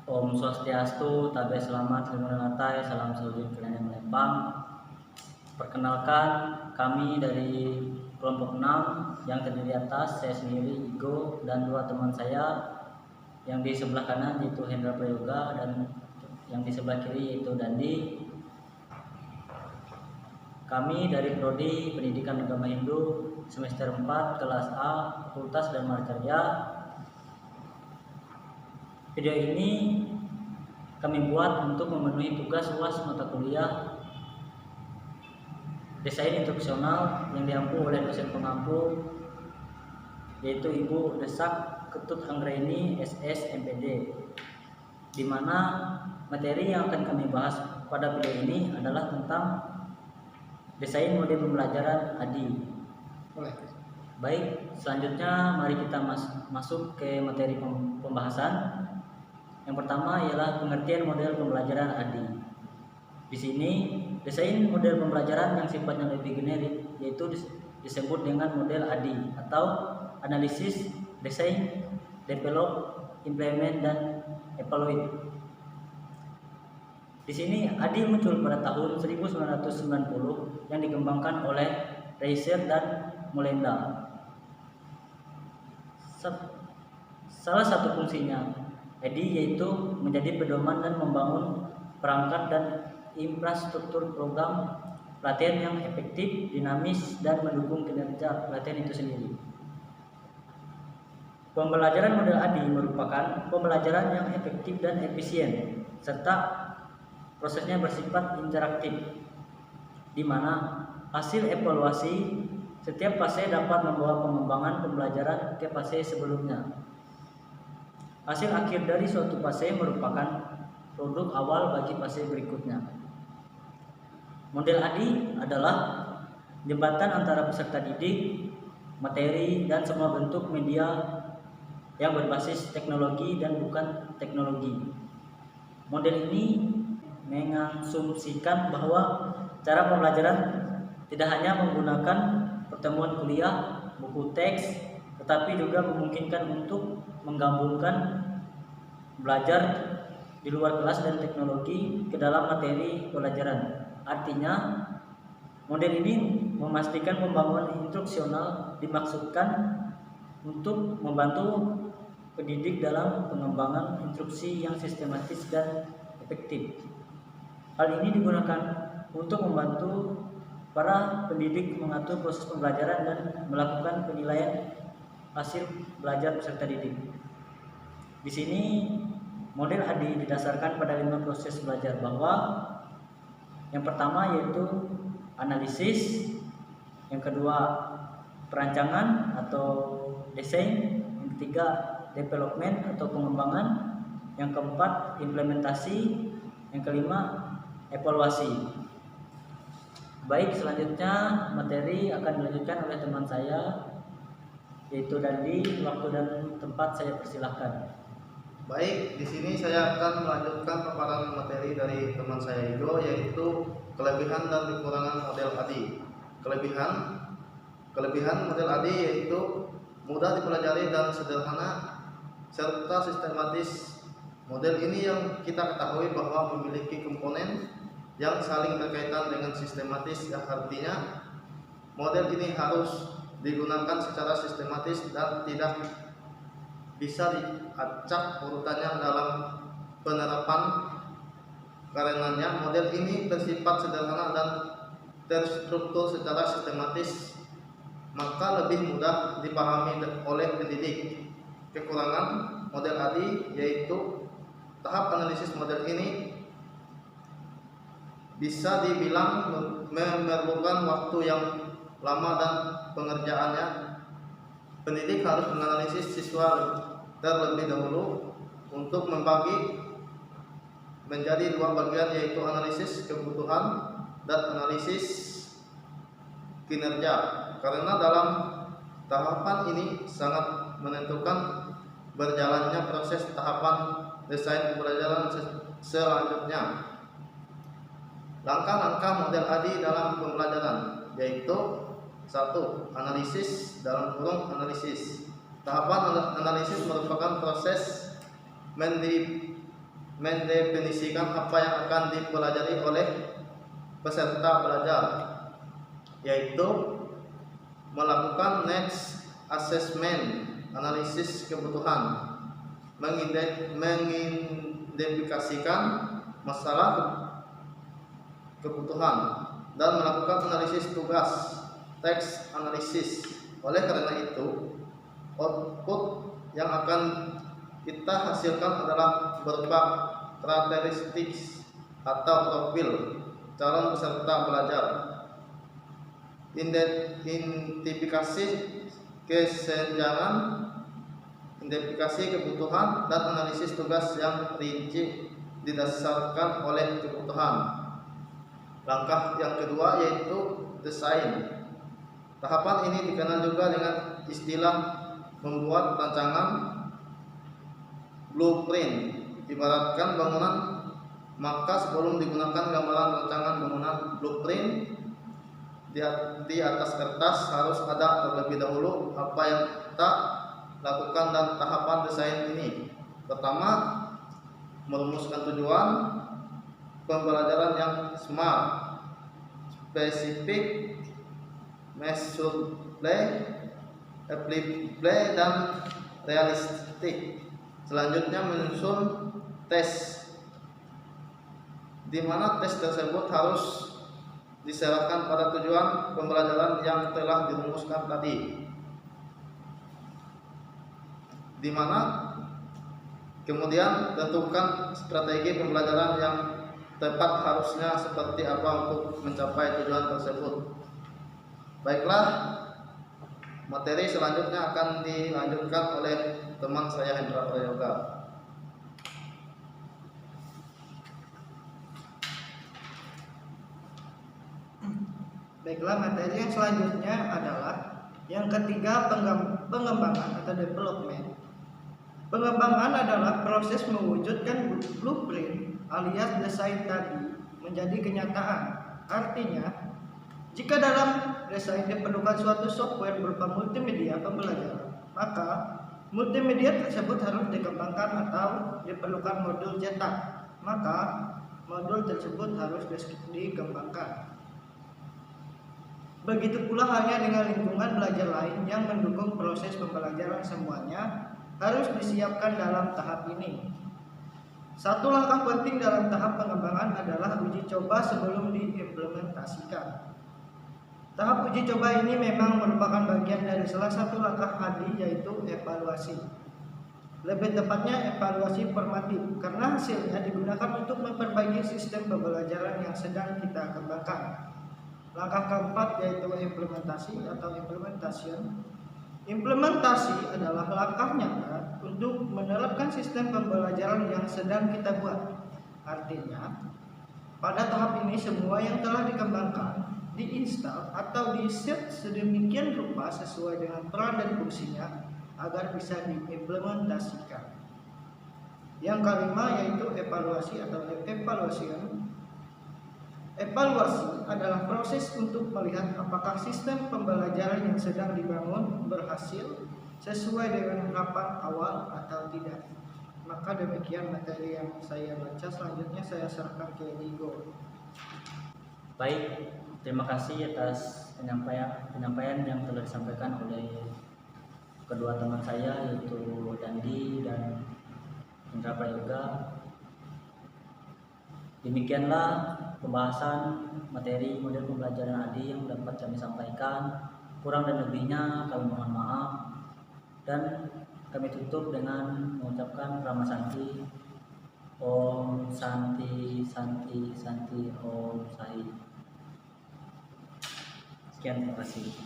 Om Swastiastu, Tabe Selamat, Lingkungan Latai, Salam Sujud Kalian Melempang. Perkenalkan, kami dari kelompok 6 yang terdiri atas saya sendiri, Igo, dan dua teman saya yang di sebelah kanan yaitu Hendra Prayoga dan yang di sebelah kiri yaitu Dandi. Kami dari Prodi Pendidikan Agama Hindu semester 4 kelas A, Fakultas Dharma Carya. Video ini kami buat untuk memenuhi tugas UAS mata kuliah desain instruksional yang diampu oleh dosen pengampu yaitu Ibu Desak Ketut Anggraini SS MPD, di mana materi yang akan kami bahas pada video ini adalah tentang desain model pembelajaran ADI. Baik, selanjutnya mari kita masuk ke materi pembahasan. Yang pertama ialah pengertian model pembelajaran ADI. Di sini, desain model pembelajaran yang sifatnya lebih generik yaitu disebut dengan model ADI atau analisis, desain, develop, implement, dan evaluate. Di sini ADI muncul pada tahun 1990 yang dikembangkan oleh Reiser dan Molenda. Salah satu fungsinya ADI yaitu menjadi pedoman dan membangun perangkat dan infrastruktur program pelatihan yang efektif, dinamis, dan mendukung kinerja pelatihan itu sendiri. Pembelajaran model ADI merupakan pembelajaran yang efektif dan efisien, serta prosesnya bersifat interaktif, di mana hasil evaluasi setiap fase dapat membawa pengembangan pembelajaran ke fase sebelumnya. Hasil akhir dari suatu fase merupakan produk awal bagi fase berikutnya. Model ADI adalah jembatan antara peserta didik, materi, dan semua bentuk media yang berbasis teknologi dan bukan teknologi. Model ini mengasumsikan bahwa cara pembelajaran tidak hanya menggunakan pertemuan kuliah, buku teks, tetapi juga memungkinkan untuk menggabungkan belajar di luar kelas dan teknologi ke dalam materi pelajaran. Artinya, model ini memastikan pembangunan instruksional dimaksudkan untuk membantu pendidik dalam pengembangan instruksi yang sistematis dan efektif. Hal ini digunakan untuk membantu para pendidik mengatur proses pembelajaran dan melakukan penilaian hasil belajar peserta didik. Di sini model ADI didasarkan pada 5 proses belajar, bahwa yang pertama yaitu analisis, yang kedua perancangan atau desain, yang ketiga development atau pengembangan, yang keempat implementasi, yang kelima evaluasi. Baik, selanjutnya materi akan dilanjutkan oleh teman saya yaitu Dandi. Waktu dan tempat saya persilahkan. Baik, di sini saya akan melanjutkan paparan materi dari teman saya Igo, yaitu kelebihan dan kekurangan model ADI. Kelebihan model ADI yaitu mudah dipelajari dan sederhana serta sistematis. Model ini yang kita ketahui bahwa memiliki komponen yang saling berkaitan dengan sistematis, artinya model ini harus digunakan secara sistematis dan tidak bisa diacak urutannya dalam penerapan. Karenanya model ini bersifat sederhana dan terstruktur secara sistematis, maka lebih mudah dipahami oleh pendidik. Kekurangan model ADI yaitu tahap analisis model ini bisa dibilang memerlukan waktu yang lama dan pengerjaannya. Pendidik harus menganalisis siswa terlebih dahulu untuk membagi menjadi 2 bagian, yaitu analisis kebutuhan dan analisis kinerja. Karena dalam tahapan ini sangat menentukan berjalannya proses tahapan desain pembelajaran selanjutnya. Langkah-langkah model ADI dalam pembelajaran yaitu 1. Analisis dalam kurung analisis. Tahapan analisis merupakan proses mendefinisikan apa yang akan dipelajari oleh peserta belajar, yaitu melakukan needs assessment, analisis kebutuhan, mengidentifikasikan masalah kebutuhan, dan melakukan analisis tugas, teks analisis. Oleh karena itu, output yang akan kita hasilkan adalah berupa karakteristik atau profil calon peserta belajar, identifikasi kesenjangan, identifikasi kebutuhan, dan analisis tugas yang rinci didasarkan oleh kebutuhan. Langkah yang kedua yaitu desain. Tahapan ini dikenal juga dengan istilah membuat rancangan blueprint. Ibaratkan bangunan, maka sebelum digunakan gambaran rancangan bangunan blueprint, di atas kertas harus ada terlebih dahulu apa yang kita lakukan dan tahapan desain ini. Pertama, merumuskan tujuan pembelajaran yang SMART, spesifik, measurable, applicable, dan realistik. Selanjutnya menyusun tes, di mana tes tersebut harus disyaratkan pada tujuan pembelajaran yang telah dirumuskan tadi, di mana kemudian tentukan strategi pembelajaran yang tepat harusnya seperti apa untuk mencapai tujuan tersebut. Baiklah, materi selanjutnya akan dilanjutkan oleh teman saya Hendra Prayoga. Baiklah, materi yang selanjutnya adalah yang ketiga, pengembangan atau development. Pengembangan adalah proses mewujudkan blueprint alias desain tadi menjadi kenyataan. Artinya, jika dalam desain diperlukan suatu software berupa multimedia pembelajaran, maka multimedia tersebut harus dikembangkan atau diperlukan modul cetak, maka modul tersebut harus dikembangkan. Begitu pula halnya dengan lingkungan belajar lain yang mendukung proses pembelajaran, semuanya harus disiapkan dalam tahap ini. Satu langkah penting dalam tahap pengembangan adalah uji coba sebelum diimplementasikan. Tahap uji coba ini memang merupakan bagian dari salah satu langkah ADI, yaitu evaluasi. Lebih tepatnya evaluasi formatif, karena hasilnya digunakan untuk memperbaiki sistem pembelajaran yang sedang kita kembangkan. Langkah keempat yaitu implementasi atau implementation. Implementasi adalah langkah nyata untuk menerapkan sistem pembelajaran yang sedang kita buat. Artinya, pada tahap ini semua yang telah dikembangkan, diinstal atau di-set sedemikian rupa sesuai dengan peran dan fungsinya agar bisa diimplementasikan. Yang kelima yaitu evaluasi atau evaluation. Evaluasi adalah proses untuk melihat apakah sistem pembelajaran yang sedang dibangun berhasil sesuai dengan harapan awal atau tidak. Maka demikian materi yang saya baca. Selanjutnya saya serahkan ke Diego. Baik, terima kasih atas penyampaian yang telah disampaikan oleh kedua teman saya, yaitu Dandi dan Hendra Prayoga. Demikianlah pembahasan materi model pembelajaran ADI yang dapat kami sampaikan. Kurang dan lebihnya kami mohon maaf, dan kami tutup dengan mengucapkan Rama Santi, Om Santi Santi Santi Om Sai. Sekian, terima kasih.